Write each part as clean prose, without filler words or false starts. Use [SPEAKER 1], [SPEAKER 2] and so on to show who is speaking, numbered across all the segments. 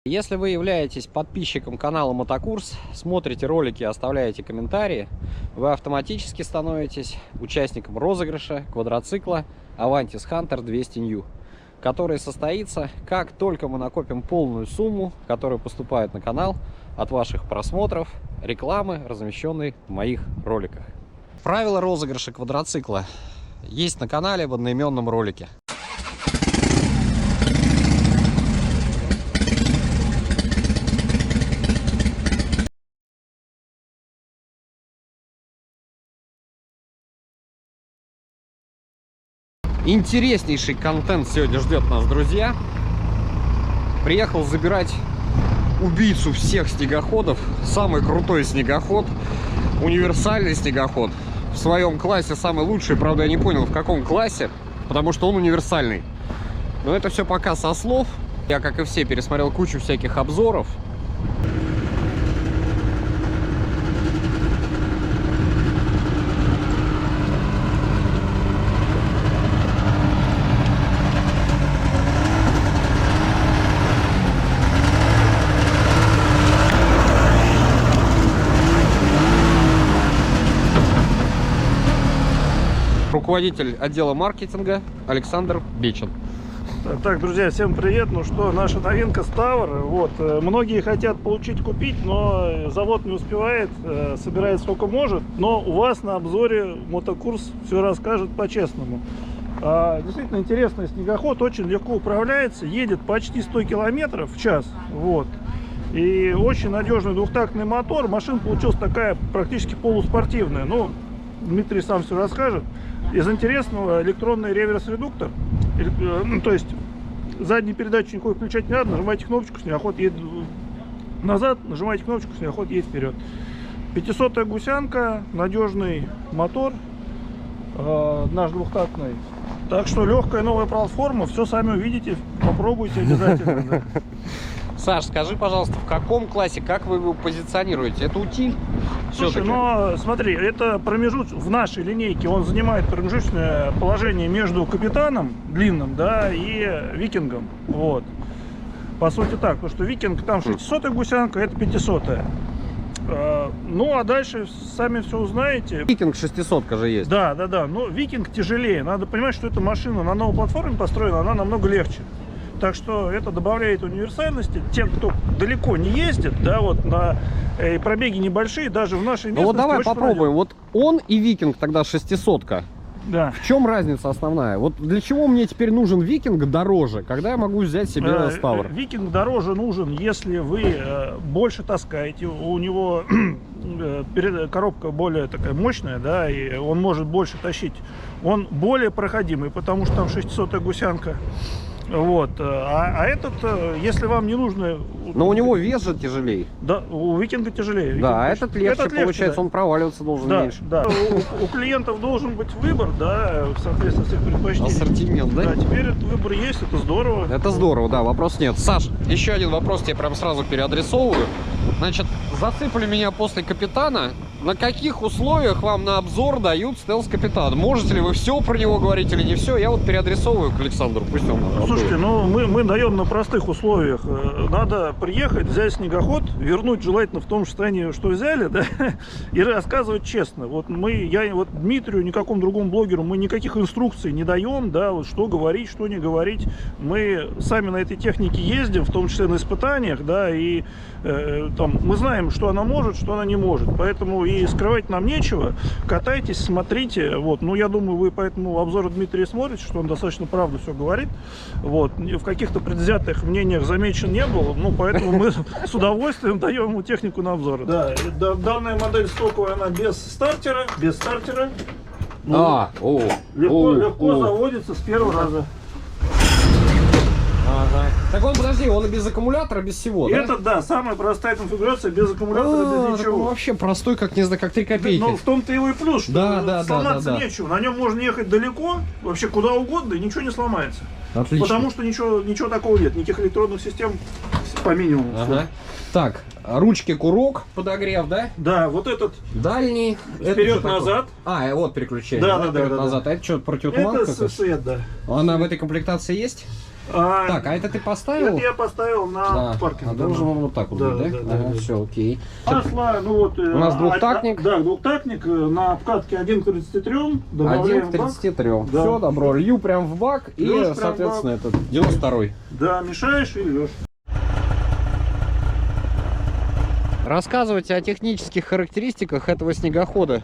[SPEAKER 1] Если вы являетесь подписчиком канала Мотокурс, смотрите ролики, оставляете комментарии, вы автоматически становитесь участником розыгрыша квадроцикла Avantis Hunter 200 New, который состоится, как только мы накопим полную сумму, которая поступает на канал от ваших просмотров, рекламы, размещенной в моих роликах. Правила розыгрыша квадроцикла есть на канале в одноименном ролике. Интереснейший контент сегодня ждет нас, друзья. Приехал забирать убийцу всех снегоходов, самый крутой снегоход, универсальный снегоход. В своем классе самый лучший, правда, я не понял, в каком классе, потому что он универсальный. Но это все пока со слов. Я, как и все, пересмотрел кучу всяких обзоров. Руководитель отдела маркетинга Александр Бечин.
[SPEAKER 2] Так, друзья, всем привет. Ну что, наша новинка Ставр. Вот, многие хотят получить, купить, но завод не успевает, собирает сколько может. Но у вас на обзоре Мотокурс все расскажет по-честному. Действительно интересный снегоход, очень легко управляется, едет почти 100 километров в час. Вот. И очень надежный двухтактный мотор. Машина получилась такая практически полуспортивная. Ну, Дмитрий сам все расскажет. Из интересного электронный реверс-редуктор. То есть заднюю передачу никакой включать не надо, нажимаете кнопочку, снегоход едет назад, нажимаете кнопочку, снегоход едет вперед. 500-я гусянка, надежный мотор, наш двухтактный. Так что легкая новая платформа, все сами увидите, попробуйте обязательно.
[SPEAKER 1] Саш, скажи, пожалуйста, в каком классе, как вы его позиционируете? Это утиль?
[SPEAKER 2] Слушай, но смотри, это промежуток в нашей линейке, он занимает промежуточное положение между капитаном длинным, да, и викингом. Вот. По сути так, потому что викинг там 600-я гусянка, это 500-я. Ну, а дальше сами все узнаете.
[SPEAKER 1] Викинг 600-ка же есть.
[SPEAKER 2] Да. Но викинг тяжелее. Надо понимать, что эта машина на новой платформе построена, она намного легче. Так что это добавляет универсальности. Тем, кто далеко не ездит, да, вот на пробеги небольшие, даже в нашей местности.
[SPEAKER 1] Ну вот давай попробуем. Вот он и викинг тогда 600-ка.
[SPEAKER 2] Да.
[SPEAKER 1] В чем разница основная? Вот для чего мне теперь нужен викинг дороже, когда я могу взять себе Ставр?
[SPEAKER 2] Викинг дороже нужен, если вы больше таскаете. У него коробка более такая мощная, да, и он может больше тащить. Он более проходимый, потому что там 600-я гусянка. Вот, а этот, если вам не нужно...
[SPEAKER 1] Но у него вес же тяжелее.
[SPEAKER 2] Да, у викинга тяжелее.
[SPEAKER 1] Да, а этот легче, получается, да. Он проваливаться должен меньше.
[SPEAKER 2] Да, у клиентов должен быть выбор, да, соответственно, с их предпочтений.
[SPEAKER 1] Ассортимент, да?
[SPEAKER 2] Да, теперь этот выбор есть, это здорово.
[SPEAKER 1] Это здорово, да, вопрос нет. Саш, еще один вопрос тебе прям сразу переадресовываю. Значит, засыпали меня после капитана. На каких условиях вам на обзор дают стелс-капитан? Можете ли вы все про него говорить или не все? Я вот переадресовываю к Александру, пусть он...
[SPEAKER 2] Слушайте, ну мы даем на простых условиях. Надо приехать, взять снегоход, вернуть желательно в том же состоянии, что взяли, да, и рассказывать честно. Вот я Дмитрию, никакому другому блогеру, мы никаких инструкций не даем, да, вот что говорить, что не говорить. Мы сами на этой технике ездим, в том числе на испытаниях, да, и там мы знаем, что она может, что она не может. Поэтому и скрывать нам нечего. Катайтесь, смотрите. Вот. Ну, я думаю, вы по этому обзору Дмитрия смотрите, что он достаточно правду все говорит. Вот. В каких-то предвзятых мнениях замечен не был. Ну, поэтому мы с удовольствием даем ему технику на обзор. Да, данная модель стоковая, она без стартера. Легко заводится с первого раза.
[SPEAKER 1] Ага. Так он, подожди, он и без аккумулятора, без всего, да?
[SPEAKER 2] Это, да, самая простая конфигурация, без аккумулятора, без ничего.
[SPEAKER 1] Вообще простой, как, не знаю, как 3 копейки.
[SPEAKER 2] Но в том-то его и плюс, что сломаться
[SPEAKER 1] да.
[SPEAKER 2] нечего. На нем можно ехать далеко, вообще куда угодно, и ничего не сломается.
[SPEAKER 1] Отлично.
[SPEAKER 2] Потому что ничего такого нет, никаких электронных систем по минимуму.
[SPEAKER 1] Ага. Так, ручки курок, подогрев, да?
[SPEAKER 2] Да, вот этот
[SPEAKER 1] дальний.
[SPEAKER 2] Вперед-назад.
[SPEAKER 1] Вот переключение.
[SPEAKER 2] Да.
[SPEAKER 1] Назад. А это что, противотуманка?
[SPEAKER 2] Это свет, да.
[SPEAKER 1] Она в этой комплектации есть? Так, а это ты поставил?
[SPEAKER 2] Это я поставил на
[SPEAKER 1] Да,
[SPEAKER 2] паркинг.
[SPEAKER 1] а должен он вот так вот
[SPEAKER 2] Да,
[SPEAKER 1] быть, да?
[SPEAKER 2] да,
[SPEAKER 1] Ага,
[SPEAKER 2] да.
[SPEAKER 1] все, окей.
[SPEAKER 2] Масло, ну вот...
[SPEAKER 1] У нас двухтактник.
[SPEAKER 2] Да, двухтактник. На обкатке 1 к 33.
[SPEAKER 1] 1
[SPEAKER 2] Добавляем
[SPEAKER 1] к
[SPEAKER 2] в бак.
[SPEAKER 1] 33.
[SPEAKER 2] Да.
[SPEAKER 1] Все, добро. Лью прям в бак и,
[SPEAKER 2] Льёшь прям в
[SPEAKER 1] соответственно, этот 92-й.
[SPEAKER 2] Да, мешаешь и льешь.
[SPEAKER 1] Рассказывать о технических характеристиках этого снегохода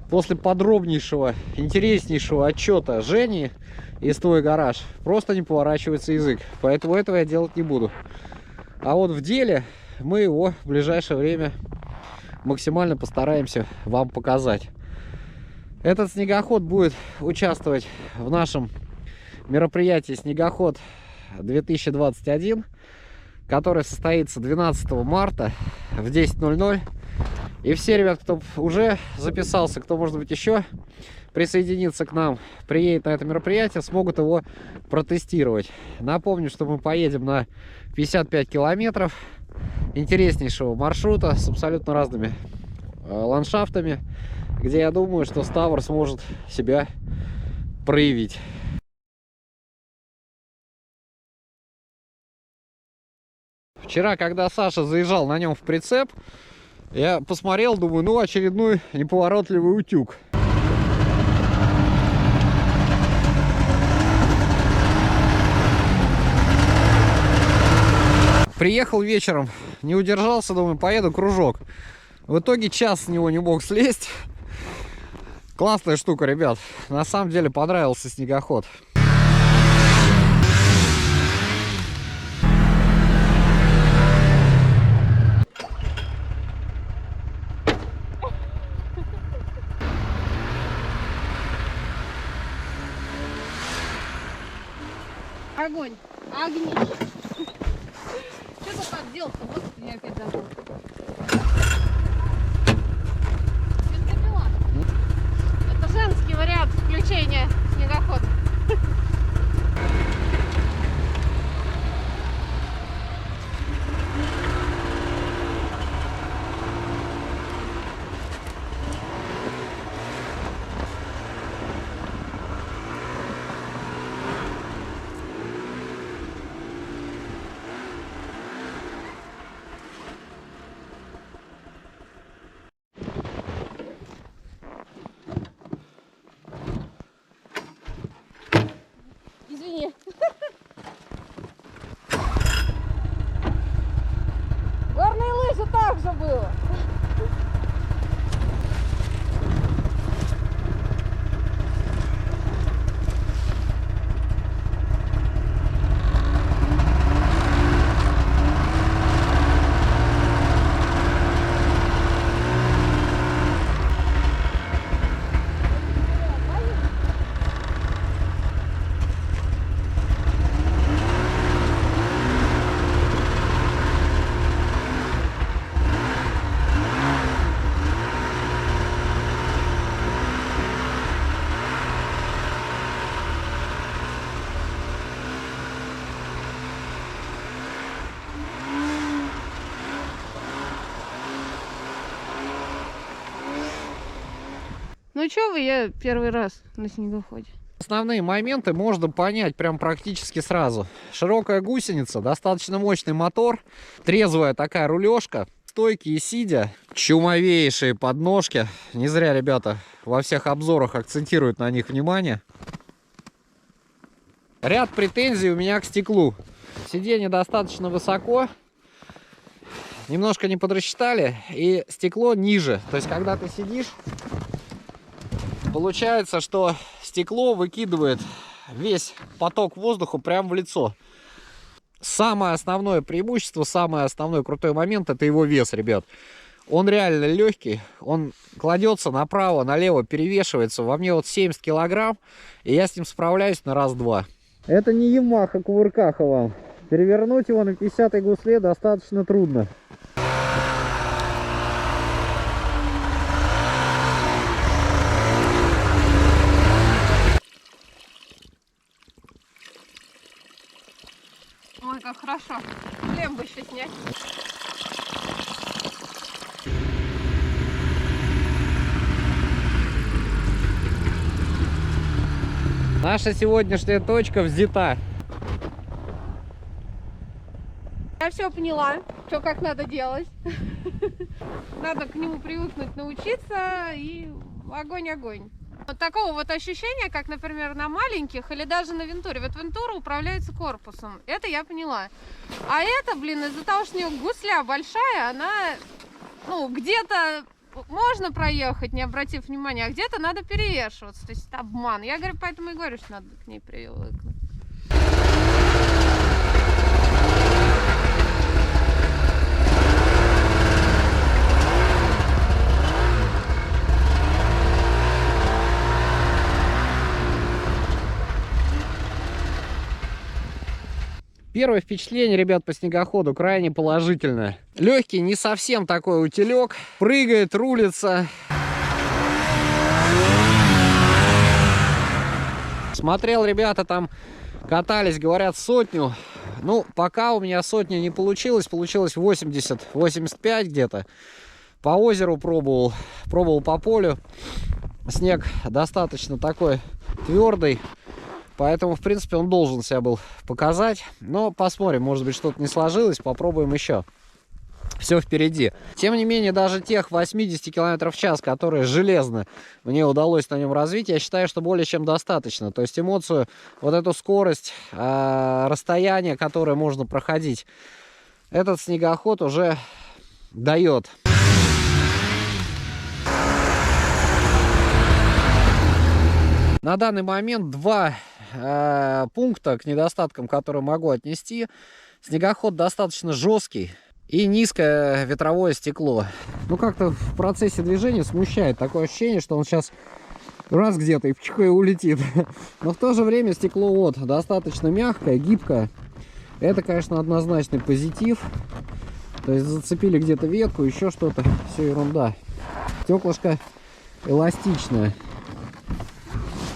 [SPEAKER 1] после подробнейшего, интереснейшего отчета Жени из «Твой гараж» просто не поворачивается язык. Поэтому этого я делать не буду. А вот в деле мы его в ближайшее время максимально постараемся вам показать. Этот снегоход будет участвовать в нашем мероприятии «Снегоход 2021», который состоится 12 марта в 10:00. И все ребят, кто уже записался, кто, может быть, еще присоединится к нам, приедет на это мероприятие, смогут его протестировать. Напомню, что мы поедем на 55 километров интереснейшего маршрута с абсолютно разными ландшафтами, где, я думаю, что Ставр сможет себя проявить. Вчера, когда Саша заезжал на нем в прицеп, я посмотрел, думаю, ну, очередной неповоротливый утюг. Приехал вечером, не удержался, думаю, поеду кружок. В итоге час с него не мог слезть. Классная штука, ребят. На самом деле понравился снегоход.
[SPEAKER 3] Огонь, огнище. Что ты так делал-то? Вот я опять забыл. Бензопила. Это женский вариант включения снегохода. Извини. Горные лыжи так же было. Ну чё вы, я первый раз на снегоходе.
[SPEAKER 1] Основные моменты можно понять прям практически сразу. Широкая гусеница, достаточно мощный мотор, трезвая такая рулежка, стойки и сидя, чумовейшие подножки. Не зря ребята во всех обзорах акцентируют на них внимание. Ряд претензий у меня к стеклу. Сиденье достаточно высоко, немножко не подрасчитали, и стекло ниже. То есть, когда ты сидишь, получается, что стекло выкидывает весь поток воздуха прямо в лицо. Самое основное преимущество, самый основной крутой момент — это его вес, ребят. Он реально легкий, он кладется направо, налево, перевешивается. Во мне вот 70 килограмм, и я с ним справляюсь на раз-два. Это не Ямаха кувыркаха вам. Перевернуть его на 50-й гусле достаточно трудно.
[SPEAKER 3] Ой, как хорошо. Шлем бы еще снять.
[SPEAKER 1] Наша сегодняшняя точка взята.
[SPEAKER 3] все поняла, что как надо делать. Надо к нему привыкнуть, научиться, и огонь. Вот такого вот ощущения, как, например, на маленьких или даже на Вентуре. Вот Вентура управляется корпусом, это я поняла. А это, блин, из-за того, что у нее гусля большая, она, ну, где-то можно проехать, не обратив внимания, а где-то надо перевешиваться. То есть это обман. Я говорю, поэтому и говорю, что надо к ней привыкнуть.
[SPEAKER 1] Первое впечатление, ребят, по снегоходу крайне положительное. Легкий, не совсем такой утилек. Прыгает, рулится. Смотрел, ребята там катались, говорят, сотню. Ну, пока у меня сотня не получилось. Получилось 80-85 где-то. По озеру пробовал по полю. Снег достаточно такой твердый. Поэтому, в принципе, он должен себя был показать. Но посмотрим, может быть, что-то не сложилось. Попробуем еще. Все впереди. Тем не менее, даже тех 80 км в час, которые железно мне удалось на нем развить, я считаю, что более чем достаточно. То есть эмоцию, вот эту скорость, расстояние, которое можно проходить, этот снегоход уже дает. На данный момент два пункта к недостаткам, которые могу отнести. Снегоход достаточно жесткий и низкое ветровое стекло. Ну, как-то в процессе движения смущает такое ощущение, что он сейчас раз где-то и улетит. Но в то же время стекло вот достаточно мягкое, гибкое. Это, конечно, однозначный позитив. То есть зацепили где-то ветку, еще что-то, все ерунда. Стеклышко эластичное.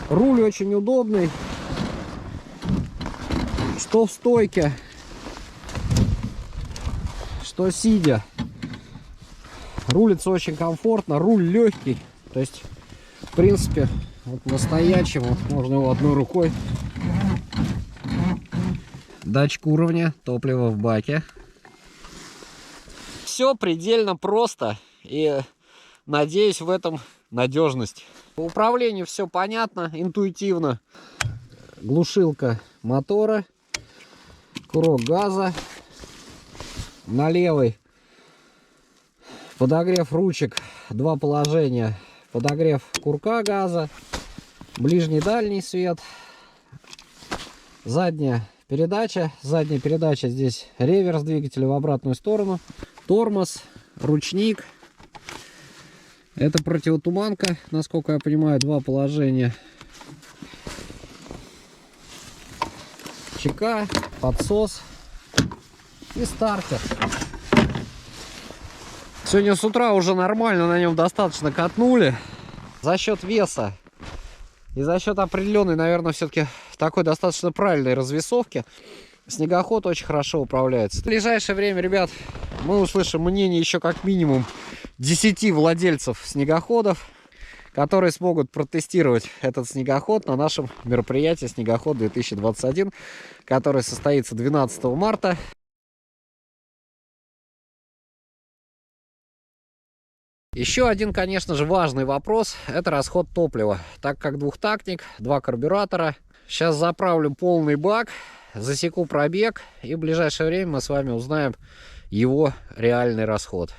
[SPEAKER 1] Руль очень удобный. Что в стойке, что сидя. Рулится очень комфортно. Руль легкий. То есть, в принципе, вот настоящему можно его одной рукой. Датчик уровня топлива в баке. Все предельно просто. И надеюсь, в этом надежность. По управлению все понятно, интуитивно. Глушилка мотора. Курок газа. На левой подогрев ручек, два положения. Подогрев курка газа. Ближний, дальний свет. Задняя передача. Задняя передача, здесь реверс двигателя в обратную сторону. Тормоз, ручник. Это противотуманка, насколько я понимаю, два положения. ЧК, подсос и стартер. Сегодня с утра уже нормально на нем достаточно катнули. За счет веса и за счет определенной, наверное, все-таки такой достаточно правильной развесовки снегоход очень хорошо управляется. В ближайшее время, ребят, мы услышим мнение еще как минимум 10 владельцев снегоходов, которые смогут протестировать этот снегоход на нашем мероприятии «Снегоход 2021», который состоится 12 марта. Еще один, конечно же, важный вопрос – это расход топлива. Так как двухтактник, два карбюратора. Сейчас заправлю полный бак, засеку пробег, и в ближайшее время мы с вами узнаем его реальный расход.